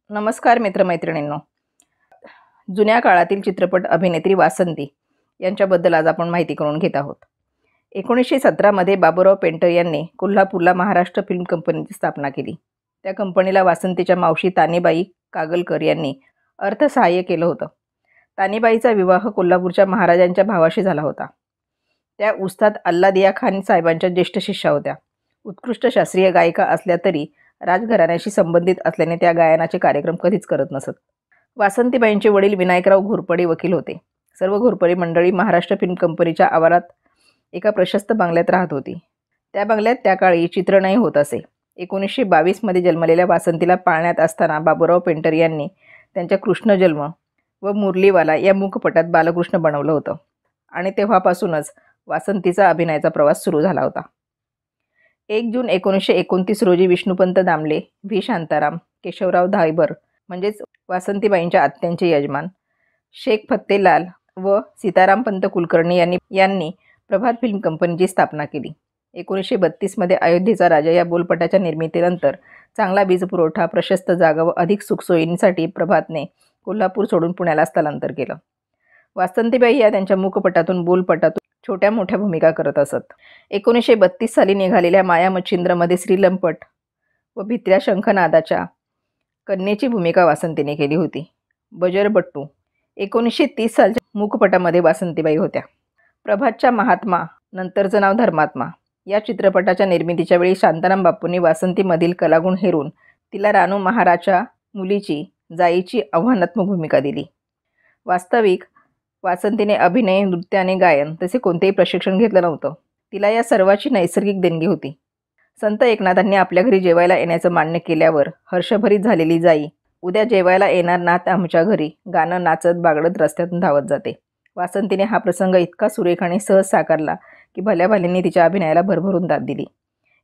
नमस्कार मित्रमैत्रिणींनो. जुन्या काळातील चित्रपट अभिनेत्री वासंती यांच्याबद्दल आज आपण माहिती करून घेत आहोत. 1917मध्ये बाबूराव पेंटर यांनी कोल्हापूरला महाराष्ट्र फिल्म कंपनीची स्थापना केली. त्या कंपनीला वासंतीच्या मावशी तानीबाई कागलकर यांनी अर्थसहाय्य केलं होतं. तानीबाईचा विवाह कोल्हापूरच्या महाराजांच्या भावाशी झाला होता. त्या उस्ताद अल्लादिया खान साहेबांच्या ज्येष्ठ शिष्या होत्या. उत्कृष्ट शास्त्रीय गायिका असल्या तरी राजघराण्याशी संबंधित असल्याने त्या गायनाचे कार्यक्रम कधीच करत नसत. वासंतीबाईंचे वडील विनायकराव घोरपडे वकील होते. सर्व घोरपडे मंडळी महाराष्ट्र फिल्म कंपनीच्या आवारात एका प्रशस्त बंगल्यात राहत होती. त्या बंगल्यात त्या काळी चित्रणही होत असे. 1922मध्ये जन्मलेल्या वासंतीला पाळण्यात असताना बाबूराव पेंटर यांनी त्यांच्या कृष्णजन्म व मुरलीवाला या मूकपटात बालकृष्ण बनवलं होतं आणि तेव्हापासूनच वासंतीचा अभिनयाचा प्रवास सुरू झाला होता. 1 जून 1929 रोजी विष्णुपंत दामले, व्ही शांताराम, केशवराव धायबर म्हणजेच वासंतीबाईंच्या आत्यांचे यजमान, शेख फत्तेलाल व सीतारामपंत कुलकर्णी यांनी प्रभात फिल्म कंपनीची स्थापना केली. 1932मध्ये अयोध्येचा राजा या बोलपटाच्या निर्मितीनंतर चांगला वीजपुरवठा, प्रशस्त जागा व अधिक सुखसोयींसाठी प्रभातने कोल्हापूर सोडून पुण्याला स्थलांतर केलं. वासंतीबाई या त्यांच्या मूकपटातून बोलपटातून छोट्या मोठ्या भूमिका करत असत. 1932 साली निघालेल्या माया मच्छिंद्रमध्ये श्रीलंपट व भित्र्या शंखनादाच्या कन्येची भूमिका वासंतीने केली होती. बजरबट्टू 1930 सालच्या मूकपटामध्ये वासंतीबाई होत्या. प्रभातच्या महात्मा, नंतरचं नाव धर्मात्मा, या चित्रपटाच्या निर्मितीच्या वेळी शांताराम बापूंनी वासंतीमधील कलागुण हेरून तिला रानू महाराच्या मुलीची, जाईची आव्हानात्मक भूमिका दिली. वास्तविक वासंतीने अभिनय, नृत्य आणि गायन तसे कोणतेही प्रशिक्षण घेतलं नव्हतं. तिला या सर्वाची नैसर्गिक देणगी होती. संत एकनाथांनी आपल्या घरी जेवायला येण्याचं मान्य केल्यावर हर्षभरीत झालेली जाई उद्या जेवायला येणार नात आमच्या घरी गाणं नाचत बागडत रस्त्यातून धावत जाते. वासंतीने हा प्रसंग इतका सुरेख आणि सहज साकारला की भल्या भाल्यांनी तिच्या अभिनयाला भरभरून दाद दिली.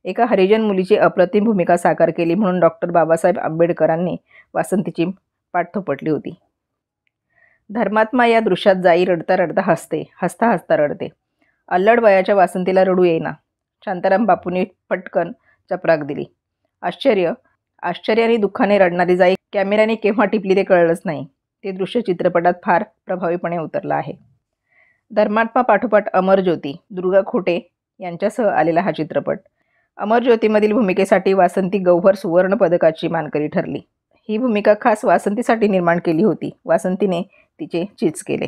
एका हरिजन मुलीची अप्रतिम भूमिका साकार केली म्हणून डॉक्टर बाबासाहेब आंबेडकरांनी वासंतीची पाठ थोपटली होती. धर्मात्मा या दृश्यात जाई रडता रडता हसते, हसता हसता रडते. अल्लड वयाच्या वासंतीला रडू येईना. शांताराम बापूंनी पटकन चपराक दिली. आश्चर्याने दुःखाने रडणारी जाई कॅमेऱ्याने केव्हा टिपली ते कळलंच नाही. ते दृश्य चित्रपटात फार प्रभावीपणे उतरलं आहे. धर्मात्मा पाठोपाठ अमरज्योती, दुर्गा खोटे यांच्यासह आलेला हा चित्रपट. अमरज्योतीमधील भूमिकेसाठी वासंती गौहर सुवर्ण पदकाची मानकरी ठरली. ही भूमिका खास वासंतीसाठी निर्माण केली होती. वासंतीने तिचे चीज केले.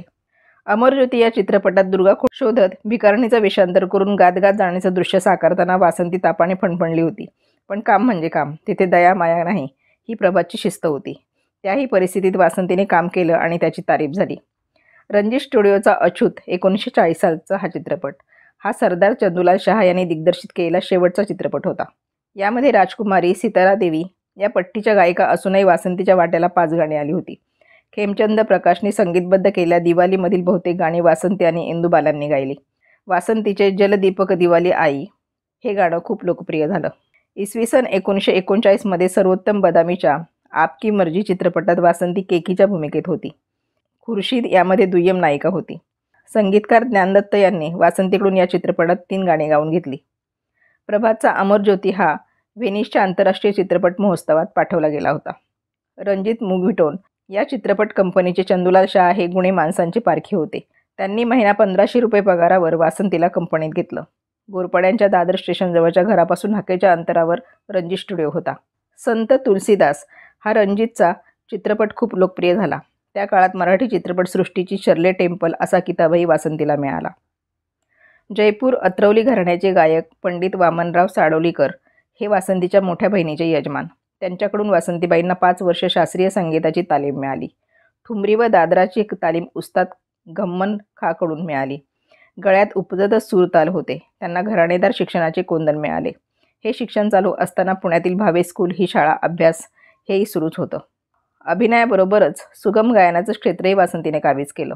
अमरज्योती या चित्रपटात दुर्गा खोट शोधत भिकारणीचं वेषांतर करून गात जाण्याचं दृश्य साकारताना वासंती तापाने फणफणली होती. पण काम म्हणजे काम, तिथे दया माया नाही, ही प्रभातची शिस्त होती. त्याही परिस्थितीत वासंतीने काम केलं आणि त्याची तारीफ झाली. रणजित स्टुडिओचा अछूत 1940 सालचा हा चित्रपट. हा सरदार चंदूलाल शाह यांनी दिग्दर्शित केलेला शेवटचा चित्रपट होता. यामध्ये राजकुमारी, सितारादेवी या पट्टीच्या गायिका असूनही वासंतीच्या वाट्याला 5 गाणी आली होती. खेमचंद प्रकाशने संगीतबद्ध केलेल्या दिवालीमधील बहुतेक गाणी वासंती आणि इंदुबालांनी गायली. वासंतीचे जलदीपक दिवाली आई हे गाणं खूप लोकप्रिय झालं. इसवी सन 1939मध्ये सर्वोत्तम बदामीच्या आपकी मर्जी चित्रपटात वासंती केकीच्या भूमिकेत होती. खुर्शीद यामध्ये दुय्यम नायिका होती. संगीतकार ज्ञानदत्त यांनी वासंतीकडून या चित्रपटात 3 गाणी गाऊन घेतली. प्रभातचा अमरज्योती हा व्हेनिसच्या आंतरराष्ट्रीय चित्रपट महोत्सवात पाठवला गेला होता. रणजित मुव्हीटोन या चित्रपट कंपनीचे चंदूलाल शाह हे गुणी माणसांचे पारखे होते. त्यांनी महिना 1500 रुपये पगारावर वासंतीला कंपनीत घेतलं. घोरपड्यांच्या दादर स्टेशनजवळच्या घरापासून हाकेच्या अंतरावर रणजित स्टुडिओ होता. संत तुलसीदास हा रणजितचा चित्रपट खूप लोकप्रिय झाला. त्या काळात मराठी चित्रपटसृष्टीची शर्ले टेम्पल असा किताबही वासंतीला मिळाला. जयपूर अत्रौली घराण्याचे गायक पंडित वामनराव साडोलीकर हे वासंतीच्या मोठ्या बहिणीचे यजमान. त्यांच्याकडून वासंतीबाईंना 5 वर्ष शास्त्रीय संगीताची तालीम मिळाली. ठुमरी व दादराची तालीम उस्ताद गम्मन खाकडून मिळाली. गळ्यात उपजतच सूरताल होते. त्यांना घराणेदार शिक्षणाचे कोंदण मिळाले. हे शिक्षण चालू असताना पुण्यातील भावे स्कूल ही शाळा अभ्यास हेही सुरूच होतं. अभिनयाबरोबरच सुगम गायनाचं क्षेत्रही वासंतीने काबीज केलं.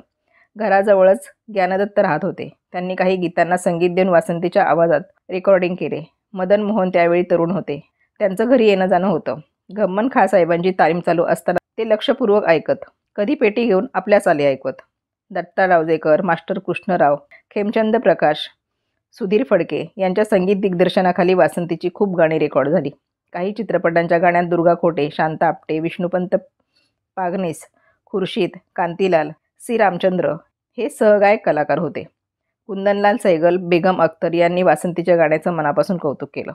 घराजवळच ज्ञानदत्त राहत होते. त्यांनी काही गीतांना संगीत देऊन वासंतीच्या आवाजात रेकॉर्डिंग केले. मदन मोहन त्यावेळी तरुण होते. त्यांचं घरी येणं जाणं होतं. गम्मन खा साहेबांची तालीम चालू असताना ते लक्षपूर्वक ऐकत. कधी पेटी घेऊन आपल्या चाली ऐकवत. दत्ता रावजेकर, मास्टर कृष्णराव, खेमचंद प्रकाश, सुधीर फडके यांच्या संगीत दिग्दर्शनाखाली वासंतीची खूप गाणी रेकॉर्ड झाली. काही चित्रपटांच्या गाण्यात दुर्गा खोटे, शांता आपटे, विष्णुपंत पागनीस, खुर्शीद, कांतीलाल, सी रामचंद्र हे सहगायक कलाकार होते. कुंदनलाल सहगल, बेगम अख्तर यांनी वासंतीच्या गाण्याचं मनापासून कौतुक केलं.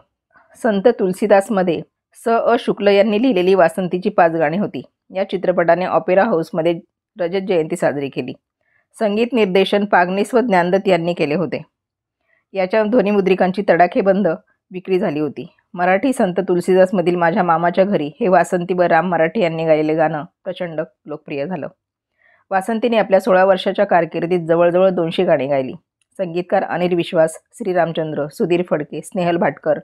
संत तुलसीदासमध्ये अ. शुक्ल यांनी लिहिलेली वासंतीची 5 गाणी होती. या चित्रपटाने ऑपेरा हाऊसमध्ये रजत जयंती साजरी केली. संगीत निर्देशन पागनीस व ज्ञानदत्त यांनी केले होते. याच्या ध्वनिमुद्रिकांची तडाखेबंद विक्री झाली होती. मराठी संत तुलसीदासमधील माझ्या मामाच्या घरी हे वासंती व राम मराठे यांनी गायलेले गाणं प्रचंड लोकप्रिय झालं. वासंतीने आपल्या 16 वर्षाच्या कारकिर्दीत जवळजवळ 200 गाणी गायली. संगीतकार अनिल विश्वास, श्रीरामचंद्र, सुधीर फडके, स्नेहल भाटकर,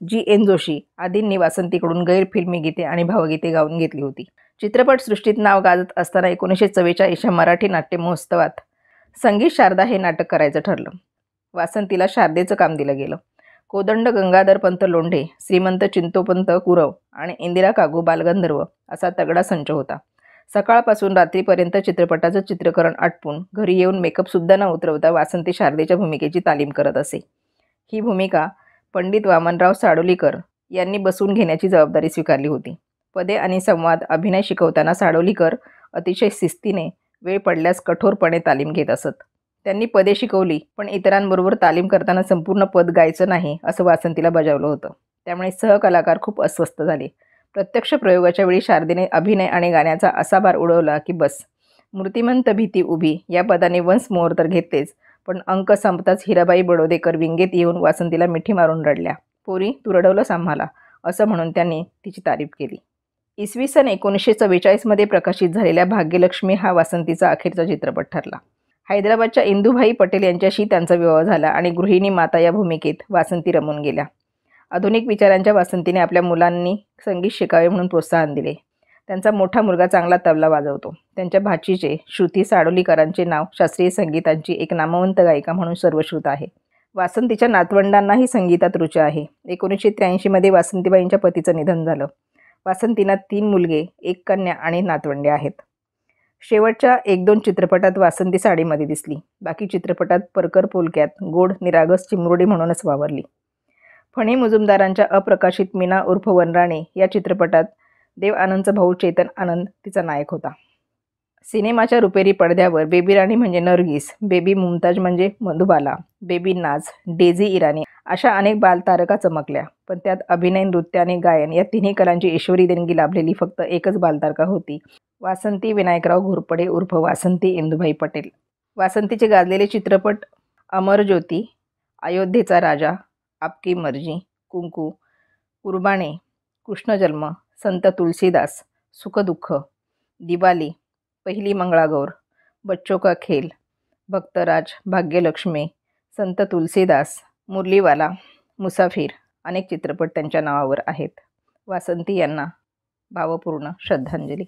G.N. जोशी आदींनी वासंतीकडून गैरफिल्मी गीते आणि भावगीते गाऊन घेतली होती. चित्रपटसृष्टीत नाव गाजत असताना 1944च्या मराठी नाट्य महोत्सवात संगीत शारदा हे नाटक करायचं ठरलं. वासंतीला शारदेचं काम दिलं गेलं. कोदंड गंगाधरपंत लोंढे, श्रीमंत चिंतोपंत कुरव आणि इंदिरा काकू बालगंधर्व असा तगडा संच होता. सकाळपासून रात्रीपर्यंत चित्रपटाचं चित्रीकरण आटपून घरी येऊन मेकअपसुद्धा न उतरवता वासंती शारदेच्या भूमिकेची तालीम करत असे. ही भूमिका पंडित वामनराव साडोलीकर यांनी बसवून घेण्याची जबाबदारी स्वीकारली होती. पदे आणि संवाद अभिनय शिकवताना साडोलीकर अतिशय शिस्तीने वेळ पडल्यास कठोरपणे तालीम घेत असत. त्यांनी पदे शिकवली, पण इतरांबरोबर तालीम करताना संपूर्ण पद गायचं नाही असं वासंतीला बजावलं होतं. त्यामुळे सहकलाकार खूप अस्वस्थ झाले. प्रत्यक्ष प्रयोगाच्या वेळी शारदेने अभिनय आणि गाण्याचा असा भार उडवला की बस. मूर्तिमंत भीती उभी या पदाने वन्स मोअर तर घेतलेच, पण अंक संपताच हिराबाई बडोदेकर विंगेत येऊन वासंतीला मिठी मारून रडल्या. पोरी, तू रडवलंस आम्हाला, असं म्हणून त्यांनी तिची तारीफ केली. इसवी सन 1944मध्ये प्रकाशित झालेल्या भाग्यलक्ष्मी हा वासंतीचा अखेरचा चित्रपट ठरला. हैदराबादच्या इंदुभाई पटेल यांच्याशी त्यांचा विवाह झाला आणि गृहिणी माता या भूमिकेत वासंती रमून गेल्या. आधुनिक विचारांच्या वासंतीने आपल्या मुलांनी संगीत शिकावे म्हणून प्रोत्साहन दिले. त्यांचा मोठा मुलगा चांगला तबला वाजवतो. त्यांच्या भाचीचे श्रुती साडोलीकरांचे नाव शास्त्रीय संगीताची एक नामवंत गायिका म्हणून सर्वश्रुत आहे. वासंतीच्या नातवंडांनाही संगीतात रुची आहे. 1983मध्ये वासंतीबाईंच्या पतीचं निधन झालं. वासंतींना 3 मुलगे, 1 कन्या आणि नातवंडे आहेत. शेवटच्या 1-2 चित्रपटात वासंती साडीमध्ये दिसली. बाकी चित्रपटात परकर पोलक्यात गोड निरागस चिमुरडी म्हणूनच वावरली. फणी मुजुमदारांच्या अप्रकाशित मीना उर्फ वनराणी या चित्रपटात देव आनंदचा भाऊ चेतन आनंद तिचा नायक होता. सिनेमाच्या रुपेरी पडद्यावर बेबी राणी म्हणजे नरगिस, बेबी मुमताज म्हणजे मधुबाला, बेबी नाज, डेझी इराणी अशा अनेक बालतारका चमकल्या. पण त्यात अभिनय, नृत्य आणि गायन या तिन्ही कलांची ईश्वरी देणगी लाभलेली फक्त एकच बालतारका होती, वासंती विनायकराव घोरपडे उर्फ वासंती इंदुभाई पटेल. वासंतीचे गाजलेले चित्रपट अमर ज्योती, अयोध्येचा राजा, आपकी मर्जी, कुंकू, कुर्बाने, कृष्णजन्म, संत तुलसीदास, सुखदुःख, दिवाली, पहिली मंगळागौर, बच्चों का खेल, भक्तराज, भाग्यलक्ष्मी, संत तुलसीदास, मुरलीवाला, मुसाफिर अनेक चित्रपट त्यांच्या नावावर आहेत. वासंती यांना भावपूर्ण श्रद्धांजली.